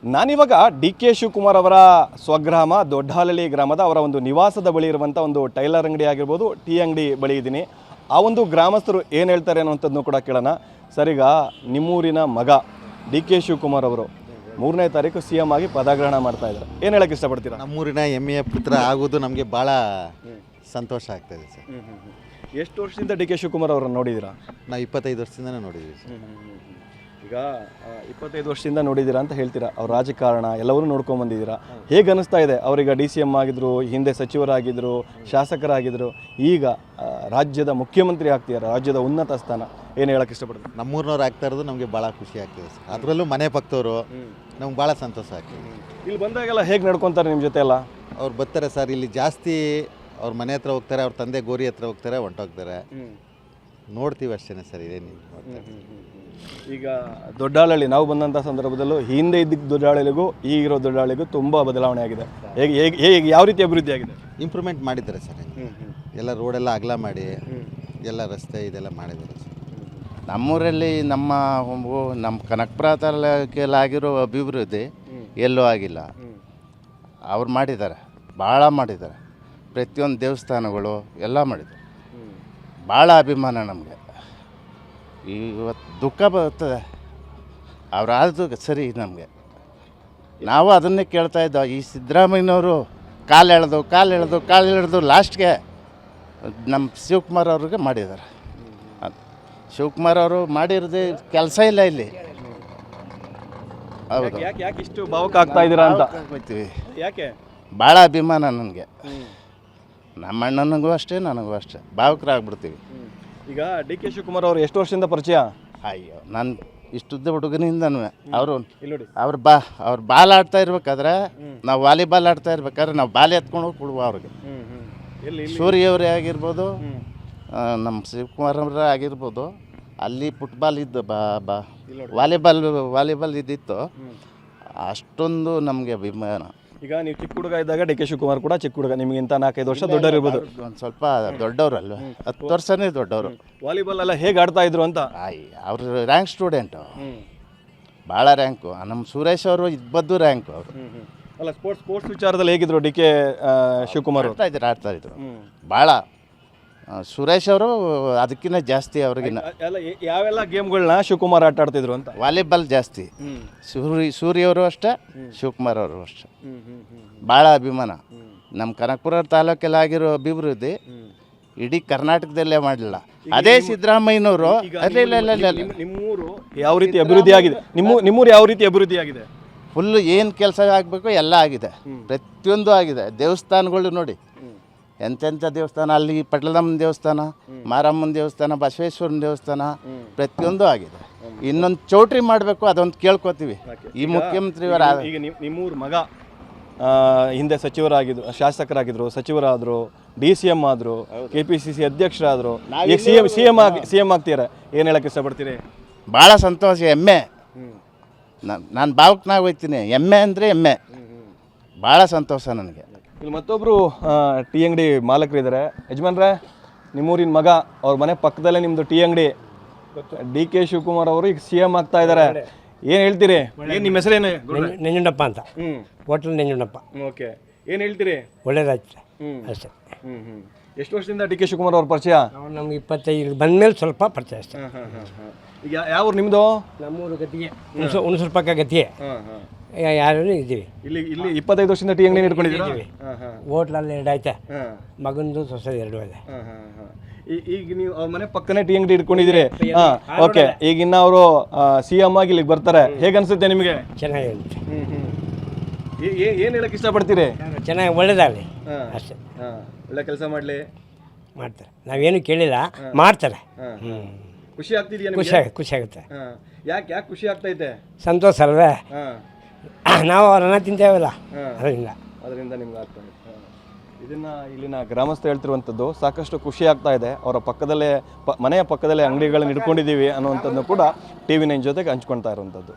ನಾನಿವಾಗ D K Shivakumar ಅವರ ಸ್ವಗ್ರಾಮ ದೊಡ್ಡಹಾಲಳ್ಳಿ ಗ್ರಾಮದ ಅವರ ಒಂದು ನಿವಾಸದ ಬಳಿ ಇರುವಂಥ ಒಂದು ಟೈಲರ್ ಅಂಗಡಿ ಆಗಿರ್ಬೋದು, ಟೀ ಅಂಗಡಿ ಬಳಿ ಇದ್ದೀನಿ. ಆ ಒಂದು ಗ್ರಾಮಸ್ಥರು ಏನು ಹೇಳ್ತಾರೆ ಅನ್ನೋಂಥದ್ದನ್ನು ಕೂಡ ಕೇಳೋಣ. ಸರ್, ಈಗ ನಿಮ್ಮೂರಿನ ಮಗ ಡಿ ಕೆ ಶಿವಕುಮಾರ್ ಅವರು 3ನೇ ತಾರೀಕು CM ಆಗಿ ಪದಗ್ರಹಣ ಮಾಡ್ತಾ ಇದ್ದಾರೆ. ಏನು ಹೇಳಕ್ಕೆ ಇಷ್ಟಪಡ್ತೀರಾ? ನಮ್ಮೂರಿನ ಹೆಮ್ಮೆಯ ಪುತ್ರ ಆಗೋದು ನಮಗೆ ಭಾಳ ಸಂತೋಷ ಆಗ್ತಾಯಿದೆ ಸರ್. ಎಷ್ಟು ವರ್ಷದಿಂದ ಡಿ ಕೆ ಶಿವಕುಮಾರ್ ಅವರನ್ನು ನೋಡಿದ್ದೀರಾ? ನಾವು 25 ವರ್ಷದಿಂದನೇ ನೋಡಿದ್ದೀವಿ ಸರ್. ಈಗ 25 ವರ್ಷದಿಂದ ನೋಡಿದ್ದೀರಾ ಅಂತ ಹೇಳ್ತೀರಾ. ಅವ್ರ ರಾಜಕಾರಣ ಎಲ್ಲವನ್ನೂ ನೋಡ್ಕೊಂಡು ಬಂದಿದ್ದೀರಾ. ಹೇಗೆ ಅನಿಸ್ತಾ ಇದೆ? ಅವರೀಗ DCM ಆಗಿದ್ರು, ಹಿಂದೆ ಸಚಿವರಾಗಿದ್ದರು, ಶಾಸಕರಾಗಿದ್ದರು, ಈಗ ರಾಜ್ಯದ ಮುಖ್ಯಮಂತ್ರಿ ಆಗ್ತಿದ್ದಾರೆ, ರಾಜ್ಯದ ಉನ್ನತ ಸ್ಥಾನ. ಏನು ಹೇಳಕ್ಕೆ ಇಷ್ಟಪಡ್ತೀವಿ? ನಮ್ಮೂರಿನವ್ರು ಆಗ್ತಾ ಇರೋದು ನಮಗೆ ಭಾಳ ಖುಷಿ ಆಗ್ತಿದೆ ಸರ್. ಅದರಲ್ಲೂ ಮನೆ ಪಕ್ಕದವರು ನಮ್ಗೆ ಭಾಳ ಸಂತೋಷ ಆಗ್ತಿದೆ. ಇಲ್ಲಿ ಬಂದಾಗೆಲ್ಲ ಹೇಗೆ ನಡ್ಕೊತಾರೆ ನಿಮ್ಮ ಜೊತೆ ಎಲ್ಲ? ಅವ್ರು ಬರ್ತಾರೆ ಸರ್. ಇಲ್ಲಿ ಜಾಸ್ತಿ ಅವ್ರ ಮನೆ ಹತ್ರ ಹೋಗ್ತಾರೆ, ಅವ್ರ ತಂದೆ ಗೋರಿ ಹತ್ರ ಹೋಗ್ತಾರೆ, ಹೊಂಟೋಗ್ತಾರೆ. ನೋಡ್ತೀವಿ ಅಷ್ಟೇ ಸರ್. ಇದೇನು ಈಗ ದೊಡ್ಡಹಾಲಳ್ಳಿ ನಾವು ಬಂದಂಥ ಸಂದರ್ಭದಲ್ಲೂ ಹಿಂದೆ ಇದ್ದ ದೊಡ್ಡಹಾಳಿಗೂ ಈಗಿರೋ ದೊಡ್ಡಹಾಳಿಗೂ ತುಂಬ ಬದಲಾವಣೆ ಆಗಿದೆ. ಹೇಗೆ ಹೇಗೆ ಹೇಗೆ ಯಾವ ರೀತಿ ಅಭಿವೃದ್ಧಿ ಆಗಿದೆ? ಇಂಪ್ರೂವ್ಮೆಂಟ್ ಮಾಡಿದ್ದಾರೆ ಸರ್. ಎಲ್ಲ ರೋಡೆಲ್ಲ ಅಗಲ ಮಾಡಿ ಎಲ್ಲ ರಸ್ತೆ ಇದೆಲ್ಲ ಮಾಡಿದ್ದಾರೆ ಸರ್. ನಮ್ಮೂರಲ್ಲಿ ನಮ್ಮ ಕನಕಪುರ ತಾಲೂಕಲ್ಲಾಗಿರೋ ಅಭಿವೃದ್ಧಿ ಎಲ್ಲೂ ಆಗಿಲ್ಲ. ಅವ್ರು ಮಾಡಿದ್ದಾರೆ, ಭಾಳ ಮಾಡಿದ್ದಾರೆ. ಪ್ರತಿಯೊಂದು ದೇವಸ್ಥಾನಗಳು ಎಲ್ಲ ಮಾಡಿದ್ದಾರೆ. ಭಾಳ ಅಭಿಮಾನ ನಮಗೆ. ಇವತ್ತು ದುಃಖ ಬರ್ತದೆ. ಅವರಾದ್ದು ಸರಿ ನಮಗೆ. ನಾವು ಅದನ್ನೇ ಕೇಳ್ತಾ ಇದ್ದೋ. ಈ ಸಿದ್ದರಾಮಯ್ಯನವರು ಕಾಲು ಎಳೆದು ಲಾಸ್ಟ್ಗೆ ನಮ್ಮ ಶಿವಕುಮಾರ್ ಅವ್ರಿಗೆ ಮಾಡಿದ್ದಾರೆ. ಶಿವಕುಮಾರ್ ಅವರು ಮಾಡಿರೋದೇ ಕೆಲಸ ಇಲ್ಲ ಇಲ್ಲಿ. ಹೌದು. ಯಾಕೆ ಇಷ್ಟು ಭಾವುಕ ಆಗ್ತಾ ಇದ್ದೀರಾ ಅಂತ ಹೋಗ್ತೀವಿ. ಯಾಕೆ? ಭಾಳ ಅಭಿಮಾನ ನನಗೆ. ನಮ್ಮ ಅಣ್ಣನಿಗೂ ಅಷ್ಟೇ, ನನಗೂ ಅಷ್ಟೇ ಭಾವುಕರಾಗ್ಬಿಡ್ತೀವಿ. ಈಗ ಡಿ ಕೆ ಶಿವಕುಮಾರ್ ಅವರು ಎಷ್ಟು ವರ್ಷದಿಂದ ಪರಿಚಯ? ಅಯ್ಯೋ, ನಾನು ಇಷ್ಟುದ್ದ ಹುಡುಗನಿಂದನೂ ಅವರು ಅವ್ರು ಬಾಲ್ ಆಡ್ತಾ ಇರ್ಬೇಕಾದ್ರೆ, ನಾವು ವಾಲಿಬಾಲ್ ಆಡ್ತಾ ಇರ್ಬೇಕಾದ್ರೆ ನಾವು ಬಾಲ್ ಎತ್ಕೊಂಡು ಹೋಗಿ ಕೊಡುವ ಅವ್ರಿಗೆ. ಸೂರ್ಯವರೇ ಆಗಿರ್ಬೋದು, ನಮ್ಮ ಶಿವಕುಮಾರ್ ಅವರೇ ಆಗಿರ್ಬೋದು. ಅಲ್ಲಿ ಫುಟ್ಬಾಲ್ ಇದ್ದು ವಾಲಿಬಾಲ್ ಇದ್ದಿತ್ತು. ಅಷ್ಟೊಂದು ನಮಗೆ ಅಭಿಮಾನ. ಈಗ ನೀವು ಚಿಕ್ಕ ಹುಡುಗ ಇದ್ದಾಗ ಡಿ ಕೆ ಶಿವಕುಮಾರ್ ಕೂಡ ಚಿಕ್ಕ ಹುಡುಗ, ನಿಮಗಿಂತ 4-5 ವರ್ಷ ದೊಡ್ಡವರಿರ್ಬೋದು. ಒಂದು ಸ್ವಲ್ಪ ದೊಡ್ಡವರು ಅಲ್ವ, 10 ವರ್ಷನೇ ದೊಡ್ಡವರು. ವಾಲಿಬಾಲ್ ಎಲ್ಲ ಹೇಗೆ ಆಡ್ತಾ ಇದ್ರು ಅಂತ? ಅವರು ರ್ಯಾಂಕ್ ಸ್ಟೂಡೆಂಟು, ಭಾಳ ರ್ಯಾಂಕು. ನಮ್ಮ ಸುರೇಶ್ ಅವರು ಇಬ್ಬದ್ದು ರ್ಯಾಂಕು. ಅವರು ಅಲ್ಲ, ಸ್ಪೋರ್ಟ್ಸ್ ವಿಚಾರದಲ್ಲಿ ಹೇಗಿದ್ರು ಡಿ ಕೆ ಶಿವಕುಮಾರ್? ಆಡ್ತಾ ಇದ್ರು ಭಾಳ. ಸುರೇಶ್ ಅವರು ಅದಕ್ಕಿಂತ ಜಾಸ್ತಿ ಅವ್ರಿಗಿನ್ನ. ಯಾವೆಲ್ಲ ಗೇಮ್ಗಳನ್ನ ಶಿವಕುಮಾರ್ ಆಟ ಆಡ್ತಿದ್ರು ಅಂತ? ವಾಲಿಬಾಲ್ ಜಾಸ್ತಿ. ಸೂರ್ಯವರು ಅಷ್ಟೇ, ಶಿವಕುಮಾರ್ ಅವರು ಅಷ್ಟೇ. ಭಾಳ ಅಭಿಮಾನ. ನಮ್ಮ ಕನಕಪುರ ತಾಲೂಕೆಲ್ಲ ಆಗಿರೋ ಅಭಿವೃದ್ಧಿ ಇಡೀ ಕರ್ನಾಟಕದಲ್ಲೇ ಮಾಡಲಿಲ್ಲ. ಅದೇ ಸಿದ್ದರಾಮಯ್ಯನವರು. ನಿಮ್ಮೂರು ಯಾವ ರೀತಿ ಅಭಿವೃದ್ಧಿ ಆಗಿದೆ? ನಿಮ್ಮೂರು ಯಾವ ರೀತಿ ಅಭಿವೃದ್ಧಿ ಆಗಿದೆ? ಫುಲ್ಲು ಏನು ಕೆಲಸ ಆಗಬೇಕು ಎಲ್ಲ ಆಗಿದೆ. ಪ್ರತಿಯೊಂದು ಆಗಿದೆ. ದೇವಸ್ಥಾನಗಳು ನೋಡಿ, ಎಂತೆಂಥ ದೇವಸ್ಥಾನ. ಅಲ್ಲಿ ಪಟ್ಲದಮ್ಮನ ದೇವಸ್ಥಾನ, ಮಾರಮ್ಮನ ದೇವಸ್ಥಾನ, ಬಸವೇಶ್ವರನ ದೇವಸ್ಥಾನ, ಪ್ರತಿಯೊಂದು ಆಗಿದೆ. ಇನ್ನೊಂದು ಚೌಟ್ರಿ ಮಾಡಬೇಕು, ಅದೊಂದು ಕೇಳ್ಕೊತೀವಿ ಈ ಮುಖ್ಯಮಂತ್ರಿಯವರ. ಈಗ ನಿಮ್ಮೂರು ಮಗ ಹಿಂದೆ ಸಚಿವರಾಗಿದ್ರು, ಶಾಸಕರಾಗಿದ್ದರು, ಸಚಿವರಾದರು, DCM ಆದರು, KPCC ಅಧ್ಯಕ್ಷರಾದರು, ಈಗ CM ಆಗ್ತೀರ. ಏನು ಹೇಳಕ್ಕೆ ಇಷ್ಟಪಡ್ತೀರಿ? ಭಾಳ ಸಂತೋಷ, ಹೆಮ್ಮೆ. ನಾನು ಭಾವುಕನಾಗಿ ಹೋಗ್ತೀನಿ. ಹೆಮ್ಮೆ ಅಂದರೆ ಹೆಮ್ಮೆ. ಭಾಳ ಸಂತೋಷ ನನಗೆ. ಇಲ್ಲಿ ಮತ್ತೊಬ್ಬರು ಟೀ ಅಂಗಡಿ ಮಾಲಕರಿದ್ದಾರೆ. ಯಜಮಾನ್ರೆ, ನಿಮ್ಮೂರಿನ ಮಗ, ಅವ್ರ ಮನೆ ಪಕ್ಕದಲ್ಲೇ ನಿಮ್ಮದು ಟೀ ಅಂಗಡಿ. ಡಿ ಕೆ ಶಿವಕುಮಾರ್ ಅವರು ಈಗ CM ಆಗ್ತಾ ಇದ್ದಾರೆ. ಏನು ಹೇಳ್ತೀರಿ? ಏನು ನಿಮ್ಮ ಹೆಸರೇನು? ನಂಜುಂಡಪ್ಪ ಅಂತ. ಹೋಟೆಲ್ ನಂಜುಂಡಪ್ಪ. ಓಕೆ, ಏನು ಹೇಳ್ತೀರಿ? ಒಳ್ಳೇದಾಯ್ತು ಅಷ್ಟೇ. ಎಷ್ಟು ವರ್ಷದಿಂದ ಡಿ ಕೆ ಶಿವಕುಮಾರ್ ಅವ್ರ ಪರಿಚಯ? ನಮ್ಗೆ 25 ಬಂದಮೇಲೆ ಸ್ವಲ್ಪ ಪರಿಚಯ ಅಷ್ಟೇ. ಈಗ ಯಾವ ಊರು ನಿಮ್ಮದು? ನಮ್ಮೂರು ಗದ್ದಿಗೆ, ಹುಣಸೂರು ಪಕ್ಕ ಗದ್ದಿಗೆ. ಯಾರು ಇದ್ದೀವಿ ಇಲ್ಲಿ. 25 ವರ್ಷದಿಂದ ಟೀ ಅಂಗಡಿ ಇಟ್ಕೊಂಡಿದ್ದೀವಿ. ಹೋಟ್ಲಲ್ಲಿ 2 ಐತೆ, ಮಗಂದು ಸೊಸೆ 2 ಇದೆ. ಈಗ ನೀವು ಅವ್ರ ಮನೆ ಪಕ್ಕನೇ ಟೀ ಅಂಗಡಿ ಇಟ್ಕೊಂಡಿದ್ದೀರಿ. ಓಕೆ, ಈಗ ಇನ್ನು ಅವರು CM ಆಗಿ ಇಲ್ಲಿಗೆ ಬರ್ತಾರೆ. ಹೇಗೆ ಅನ್ಸುತ್ತೆ ನಿಮಗೆ? ಚೆನ್ನಾಗಿರುತ್ತೆ. ಏನು ಹೇಳಕ್ಕೆ ಇಷ್ಟಪಡ್ತೀರಿ? ಚೆನ್ನಾಗಿ ಒಳ್ಳೇದಾಗಲಿ ಅಷ್ಟೇ. ಒಳ್ಳೆ ಕೆಲಸ ಮಾಡ್ತಾರೆ. ನಾವೇನು ಕೇಳಿಲ್ಲ, ಮಾಡ್ತಾರೆ. ಖುಷಿ ಆಗ್ತಿದೆಯಾ? ಖುಷಿ ಆಗುತ್ತೆ. ಯಾಕೆ ಖುಷಿ ಆಗ್ತೈತೆ? ಸಂತೋಷ ಅಲ್ವೇ? ನಾವು ಅವ್ರನ್ನ ತಿಂತೇವಲ್ಲ, ಅದರಿಂದ ನಿಮ್ಗೆ ಆಗ್ತದೆ. ಇಲ್ಲಿನ ಗ್ರಾಮಸ್ಥ ಹೇಳ್ತಿರುವಂಥದ್ದು ಸಾಕಷ್ಟು ಖುಷಿ ಆಗ್ತಾ ಇದೆ. ಅವರ ಪಕ್ಕದಲ್ಲೇ ಮನೆಯ ಪಕ್ಕದಲ್ಲೇ ಅಂಗಡಿಗಳನ್ನ ಇಟ್ಕೊಂಡಿದ್ದೀವಿ ಅನ್ನುವಂಥದ್ದನ್ನು ಕೂಡ TV9 ಜೊತೆಗೆ ಹಂಚ್ಕೊಳ್ತಾ ಇರುವಂಥದ್ದು.